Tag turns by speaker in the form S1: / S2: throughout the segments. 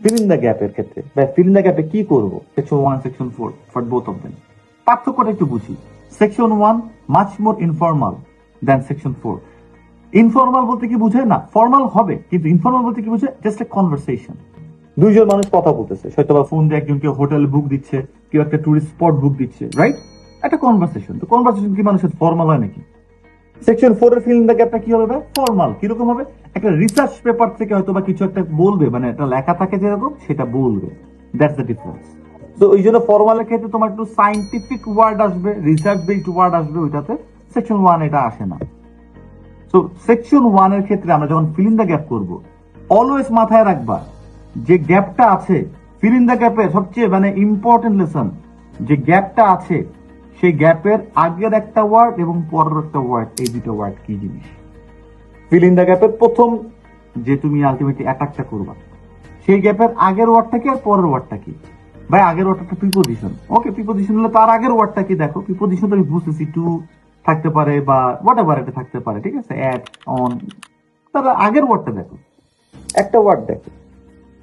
S1: Fill in the গ্যাপের ক্ষেত্রে fill in the গ্যাপে কি করব, section 1 section 4 for both of them. পার্থক্যটা একটু বুঝি। Section 1 much more informal than section 4। Informal বলতে কি বুঝায়, না ফর্মাল হবে, কিন্তু ইনফর্মাল বলতে কি বুঝায়, জাস্ট এ কনভারসেশন। দুইজন মানুষ কথা বলতেছে, হয়তো বা ফোন দিয়ে একজন কেউ হোটেল বুক দিচ্ছে, কেউ একটা টুরিস্ট স্পট বুক দিচ্ছে, রাইট? একটা কনভারসেশন। তো কনভারসেশন কি মানুষের ফর্মাল হয় নাকি? সেকশন 4 এর ফিল ইন দ্য গ্যাপটা কি হবে? ফর্মাল। কিরকম হবে? একটা রিসার্চ পেপার থেকে হয়তো বা কিছু একটা বলবে, মানে একটা লেখা থাকে যেরকম সেটা বলবে। That's the difference. তো ওই জন্য ফর্মালের ক্ষেত্রে তোমার একটু সাইন্টিফিক ওয়ার্ড আসবে, রিসার্চ বেসড ওয়ার্ড আসবে, ওইটাতে সেকশন 1 এটা আসে না। সো সেকশন 1 এর ক্ষেত্রে আমরা যখন ফিল ইন দ্য গ্যাপ করব, অলওয়েজ মাথায় রাখবা যে গ্যাপটা আছে, ফিল ইন দ্য গ্যাপের সবচেয়ে মানে ইম্পর্টেন্ট লেসন, যে গ্যাপটা আছে সেই গ্যাপের আগের একটা ওয়ার্ড এবং পরের একটা ওয়ার্ড, এই দুটো ওয়ার্ড কি জিনিস। ফিল ইন দ্য গ্যাপের প্রথম যে তুমি আলটিমেটলি অ্যাটাকটা করবা, সেই গ্যাপের আগের ওয়ার্ডটা কি আর পরের ওয়ার্ডটা কি। ভাই আগের ওয়ার্ডটা প্রিপোজিশন, ওকে প্রিপোজিশন হলে তার আগের ওয়ার্ডটা কি দেখো। প্রিপোজিশন তো আমি বুঝতেছি, টু থাকতে পারে বা হোয়াট এভার এটা থাকতে পারে, ঠিক আছে, অ্যাট, অন, তার আগের ওয়ার্ডটা দেখো, একটা ওয়ার্ড দেখো।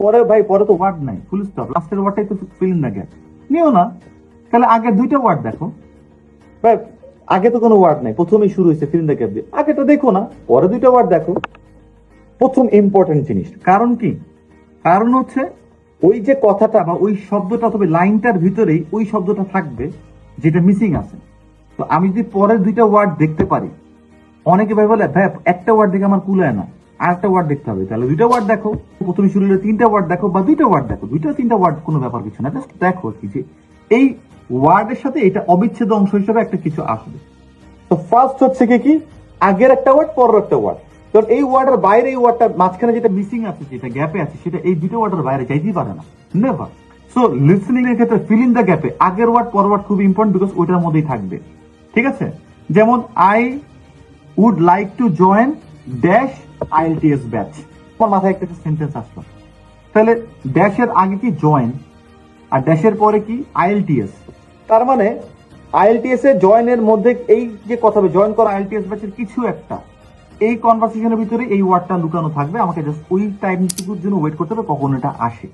S1: পরে ভাই পরে তো ওয়ার্ড নাই, ফুল স্টপ, লাস্টের ওয়ার্ডটাই তো ফিল ইন দ্য গ্যাপ। নিও না, তাহলে আগে দুইটা ওয়ার্ড দেখো। ভাই আগে তো কোনো ওয়ার্ড নাই, প্রথমেই শুরু হয়েছে ফিল ইন দ্য গ্যাপ দিয়ে, আগেটা দেখো না, পরে দুইটা ওয়ার্ড দেখো। প্রথম ইম্পর্টেন্ট জিনিস, কারণ কি? কারণ হচ্ছে ওই যে কথাটা বা ওই শব্দটা, তবে লাইনটার ভিতরেই ওই শব্দটা থাকবে যেটা মিসিং আছে। তো আমি যদি পরের দুইটা ওয়ার্ড দেখতে পারি, অনেকে ভাই বলে ভাই একটা ওয়ার্ড দেখে আমার কুলায় না, আর একটা ওয়ার্ড দেখতে হবে, তাহলে দুইটা ওয়ার্ড দেখো। প্রথমে শুরু হলে তিনটা ওয়ার্ড দেখো বা দুইটা ওয়ার্ড দেখো, দুইটা তিনটা ওয়ার্ড কোনো ব্যাপার কিছু না, জাস্ট দেখো কি যে এই ওয়ার্ডের সাথে এটা অবিচ্ছেদ্য অংশ হিসেবে একটা কিছু আসবে। তো ফার্স্ট হচ্ছে কি আগের একটা ওয়ার্ড পরের একটা ওয়ার্ড। কারণ এই ওয়ার্ডের বাইরে এই ওয়ার্ডটা মাঝখানে যেটা মিসিং আছে, যেটা গ্যাপে আছে, সেটা এই দুটো ওয়ার্ডের বাইরে যাইতেই পারে না, নেভার। সো লিসনিং এর ক্ষেত্রে ফিল ইন দ্য গ্যাপে আগের ওয়ার্ড পরের ওয়ার্ড খুব ইম্পর্টেন্ট, বিকজ ওইটার মধ্যেই থাকবে। ঠিক আছে, যেমন I would like to join dash IELTS batch, তোমার মাথায় একটা সেন্টেন্স আসলো, তাহলে ড্যাশের আগে কি জয়েন, আর ড্যাশের পরে কি আইএলটিএস। তার মানে আইএলটিএস এ জয়েনের মধ্যে এই যে কথা হবে, জয়েন করা আইএলটিএস ব্যাচের কিছু একটা, এই কনভারসেশনের ভিতরে এই ওয়ার্ডটা লুকানো থাকবে। আমাকে জাস্ট ওই টাইমটুকুর জন্য ওয়েট করতে হবে কখন এটা আসে।